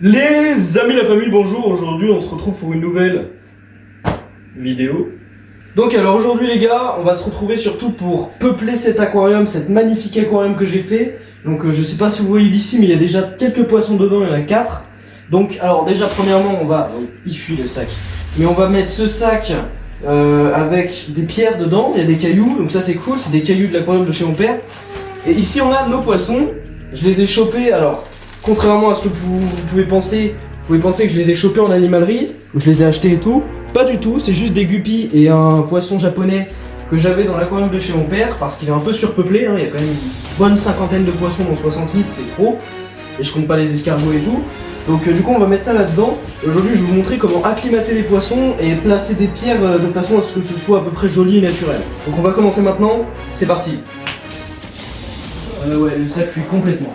Les amis, la famille, bonjour. Aujourd'hui, on se retrouve pour une nouvelle vidéo. Donc alors aujourd'hui les gars, on va se retrouver surtout pour peupler cet aquarium, cet magnifique aquarium que j'ai fait. Donc je sais pas si vous voyez ici, mais il y a déjà quelques poissons dedans, il y en a 4. Donc alors déjà premièrement, on va... il fuit le sac. Mais on va mettre ce sac avec des pierres dedans, il y a des cailloux, donc ça c'est cool, c'est des cailloux de l'aquarium de chez mon père. Et ici on a nos poissons, je les ai chopés, alors contrairement à ce que vous pouvez penser que je les ai chopés en animalerie, où je les ai achetés et tout. Pas du tout, c'est juste des guppies et un poisson japonais que j'avais dans l'aquarium de chez mon père parce qu'il est un peu surpeuplé, hein, il y a quand même une bonne cinquantaine de poissons dans 60 litres, c'est trop. Et je compte pas les escargots et tout. Donc du coup on va mettre ça là-dedans. Aujourd'hui je vais vous montrer comment acclimater les poissons et placer des pierres de façon à ce que ce soit à peu près joli et naturel. Donc on va commencer maintenant, c'est parti. Ouais, le sac fuit complètement.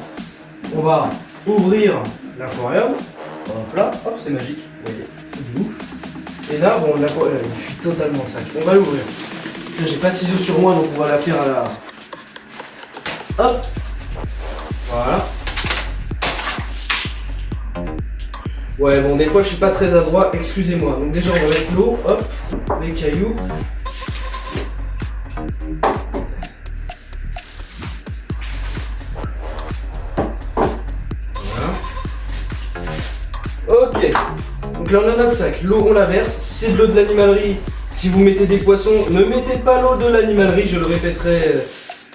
On va ouvrir l'aquarium. Hop là, hop c'est magique, vous voyez, c'est ouf. Et là, bon, l'aquarium il fuit totalement le sac. On va l'ouvrir. Là j'ai pas de ciseaux sur moi donc on va la faire à la... Hop. Voilà. Ouais bon des fois je suis pas très adroit, excusez-moi. Donc déjà on va mettre l'eau, hop, les cailloux. Ok, donc là on a notre sac, l'eau on la verse, si c'est de l'eau de l'animalerie, si vous mettez des poissons, ne mettez pas l'eau de l'animalerie, je le répéterai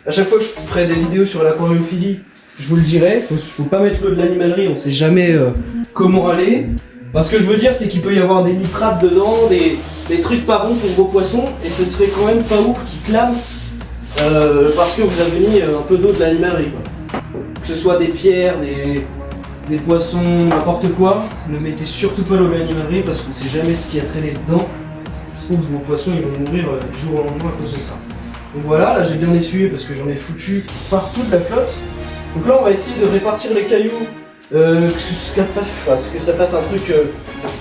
à chaque fois que je ferai des vidéos sur l'aquariophilie, je vous le dirai, faut pas mettre l'eau de l'animalerie, on sait jamais comment aller. Parce que je veux dire c'est qu'il peut y avoir des nitrates dedans, des trucs pas bons pour vos poissons, et ce serait quand même pas ouf qu'ils clament parce que vous avez mis un peu d'eau de l'animalerie. Que ce soit des pierres, des poissons, n'importe quoi, ne mettez surtout pas l'eau de l'animalerie parce qu'on sait jamais ce qui a traîné dedans. Je trouve que vos poissons ils vont mourir du jour au lendemain à cause de ça. Donc voilà, là j'ai bien essuyé parce que j'en ai foutu partout de la flotte. Donc là on va essayer de répartir les cailloux, que ça fasse un truc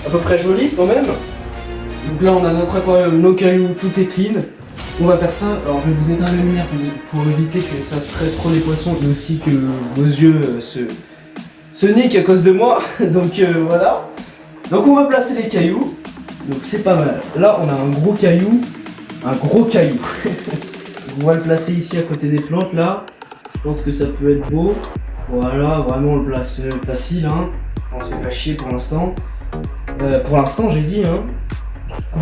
à peu près joli quand même. Donc là on a notre aquarium, nos cailloux, tout est clean. On va faire ça, alors je vais vous éteindre la lumière pour éviter que ça stresse trop les poissons et aussi que vos yeux se niquent à cause de moi. Donc voilà. Donc on va placer les cailloux. Donc c'est pas mal. Là on a un gros caillou. Un gros caillou. On va le placer ici à côté des plantes là. Je pense que ça peut être beau. Voilà, vraiment on le place facile hein. On se fait pas chier pour l'instant. Pour l'instant j'ai dit hein.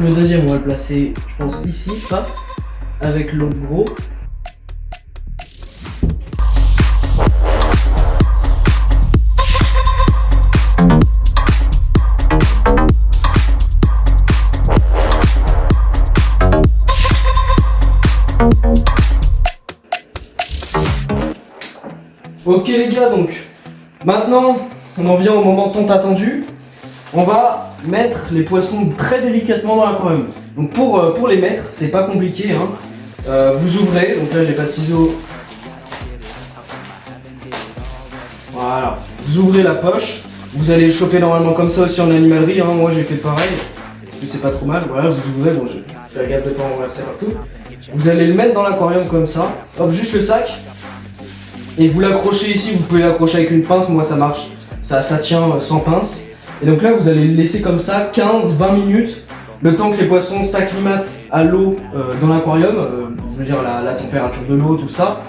Le deuxième on va le placer je pense ici, paf, avec l'autre gros. Ok les gars, donc maintenant on en vient au moment tant attendu. On va mettre les poissons très délicatement dans l'aquarium. Donc pour les mettre, c'est pas compliqué hein. Vous ouvrez, donc là j'ai pas de ciseaux. Voilà, vous ouvrez la poche. Vous allez le choper normalement comme ça aussi en animalerie hein. Moi j'ai fait pareil, parce que c'est pas trop mal. Voilà, vous ouvrez, bon j'ai fait la gaffe de pas renverser partout. Vous allez le mettre dans l'aquarium comme ça. Hop, juste le sac. Et vous l'accrochez ici, vous pouvez l'accrocher avec une pince, moi ça marche, ça tient sans pince. Et donc là vous allez le laisser comme ça 15-20 minutes, le temps que les poissons s'acclimatent à l'eau dans l'aquarium, je veux dire la température de l'eau, tout ça.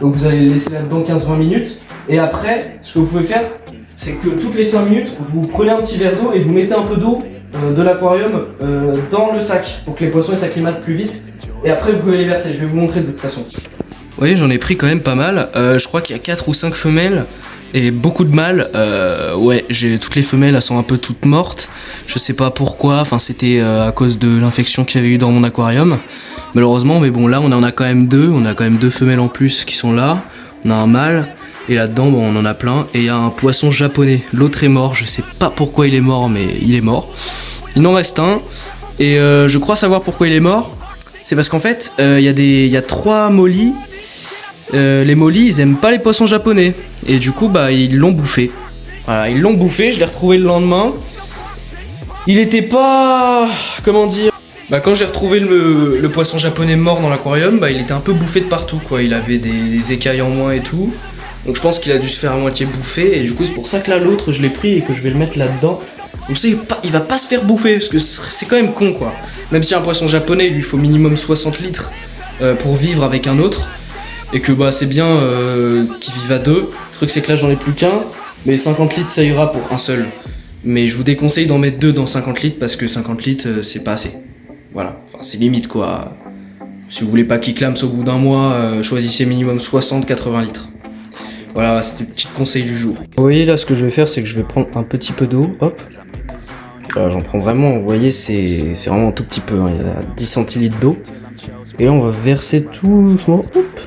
Donc vous allez le laisser là-dedans 15-20 minutes. Et après, ce que vous pouvez faire, c'est que toutes les 5 minutes, vous prenez un petit verre d'eau et vous mettez un peu d'eau de l'aquarium dans le sac pour que les poissons s'acclimatent plus vite. Et après vous pouvez les verser, je vais vous montrer de toute façon. Vous voyez, j'en ai pris quand même pas mal. Je crois qu'il y a 4 ou 5 femelles et beaucoup de mâles. Ouais, toutes les femelles, elles sont un peu toutes mortes. Je sais pas pourquoi, enfin c'était à cause de l'infection qu'il y avait eu dans mon aquarium. Malheureusement, mais bon là on en a quand même 2. On a quand même 2 femelles en plus qui sont là. On a un mâle et là-dedans bon, on en a plein. Et il y a un poisson japonais. L'autre est mort, je sais pas pourquoi il est mort, mais il est mort. Il en reste un. Et je crois savoir pourquoi il est mort. C'est parce qu'en fait, il y a 3 mollies. Les mollies ils aiment pas les poissons japonais et du coup bah ils l'ont bouffé. Voilà, ils l'ont bouffé, je l'ai retrouvé le lendemain. Il était pas... comment dire... Bah quand j'ai retrouvé le poisson japonais mort dans l'aquarium, bah il était un peu bouffé de partout quoi. Il avait des écailles en moins et tout. Donc je pense qu'il a dû se faire à moitié bouffer. Et du coup c'est pour ça que là l'autre je l'ai pris et que je vais le mettre là-dedans. Comme ça il va pas se faire bouffer. Parce que c'est quand même con quoi. Même si un poisson japonais il lui faut minimum 60 litres pour vivre avec un autre. Et que bah c'est bien qu'il vive à deux. Le truc c'est que là j'en ai plus qu'un. Mais 50 litres ça ira pour un seul. Mais je vous déconseille d'en mettre deux dans 50 litres parce que 50 litres c'est pas assez. Voilà, enfin c'est limite quoi. Si vous voulez pas qu'il clame au bout d'un mois, choisissez minimum 60-80 litres. Voilà, c'était le petit conseil du jour. Vous voyez là ce que je vais faire c'est que je vais prendre un petit peu d'eau, hop. Voilà, j'en prends vraiment, vous voyez c'est vraiment un tout petit peu, hein. Il y a 10 centilitres d'eau. Et là on va verser tout doucement, hop,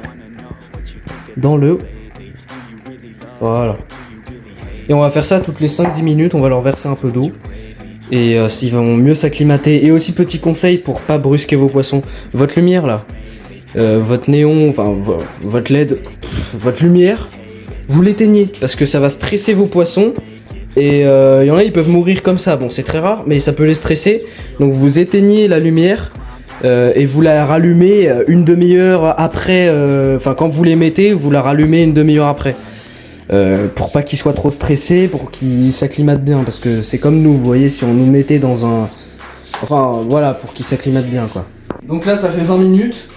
dans l'eau. Voilà. Et on va faire ça toutes les 5-10 minutes, on va leur verser un peu d'eau. Et s'ils vont mieux s'acclimater. Et aussi petit conseil pour pas brusquer vos poissons. Votre lumière là, votre néon, enfin votre LED, votre lumière, vous l'éteignez. Parce que ça va stresser vos poissons. Et il y en a ils peuvent mourir comme ça. Bon c'est très rare mais ça peut les stresser. Donc vous éteignez la lumière. Et vous la rallumez une demi-heure après. Enfin quand vous les mettez, vous la rallumez une demi-heure après. Pour pas qu'ils soient trop stressés, pour qu'ils s'acclimatent bien, parce que c'est comme nous, vous voyez, si on nous mettait dans un... Enfin, voilà, pour qu'ils s'acclimatent bien, quoi. Donc là, ça fait 20 minutes,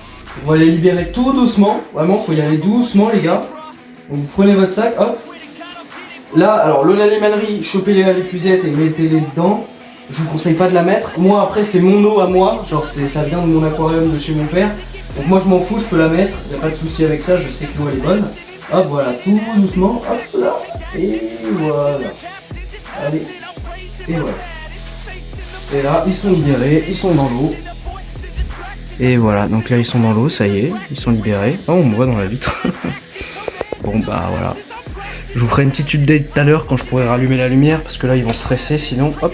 on va les libérer tout doucement, vraiment, faut y aller doucement, les gars. Donc vous prenez votre sac, hop. Là, alors, l'eau d'animalerie, chopez les cuisettes et mettez-les dedans. Je vous conseille pas de la mettre. Moi, après, c'est mon eau à moi, genre, ça vient de mon aquarium de chez mon père. Donc moi, je m'en fous, je peux la mettre, y a pas de souci avec ça, je sais que l'eau, elle est bonne. Hop, voilà, tout doucement, hop là, et voilà. Allez, et voilà. Et là, ils sont libérés, ils sont dans l'eau. Et voilà, donc là, ils sont dans l'eau, ça y est, ils sont libérés. Oh, on me voit dans la vitre. Bon, bah voilà. Je vous ferai une petite update tout à l'heure quand je pourrai rallumer la lumière, parce que là, ils vont stresser, sinon, hop,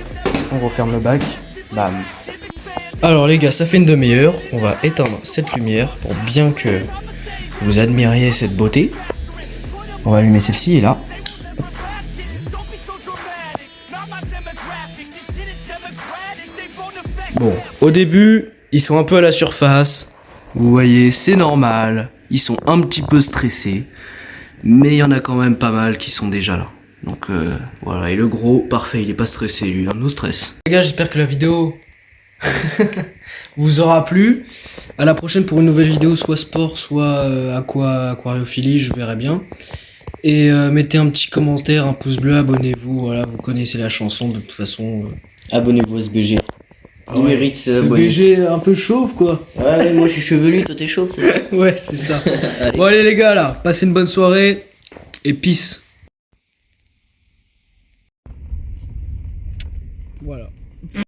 on referme le bac. Bam. Alors les gars, ça fait une demi-heure, on va éteindre cette lumière pour bien que vous admiriez cette beauté. On va allumer celle-ci et là. Bon, au début, ils sont un peu à la surface. Vous voyez, c'est normal. Ils sont un petit peu stressés. Mais il y en a quand même pas mal qui sont déjà là. Donc voilà, et le gros, parfait, il est pas stressé, lui, no stress. Les gars, j'espère que la vidéo vous aura plu. À la prochaine pour une nouvelle vidéo, soit sport, soit aquariophilie, je verrai bien. Et mettez un petit commentaire, un pouce bleu, abonnez-vous, voilà, vous connaissez la chanson de toute façon. Abonnez-vous à ce BG. Il mérite ce BG un peu chauve quoi. Ouais, moi je suis chevelu, toi t'es chauve, c'est ça. Ouais, c'est ça. Bon allez les gars là, passez une bonne soirée et peace. Voilà.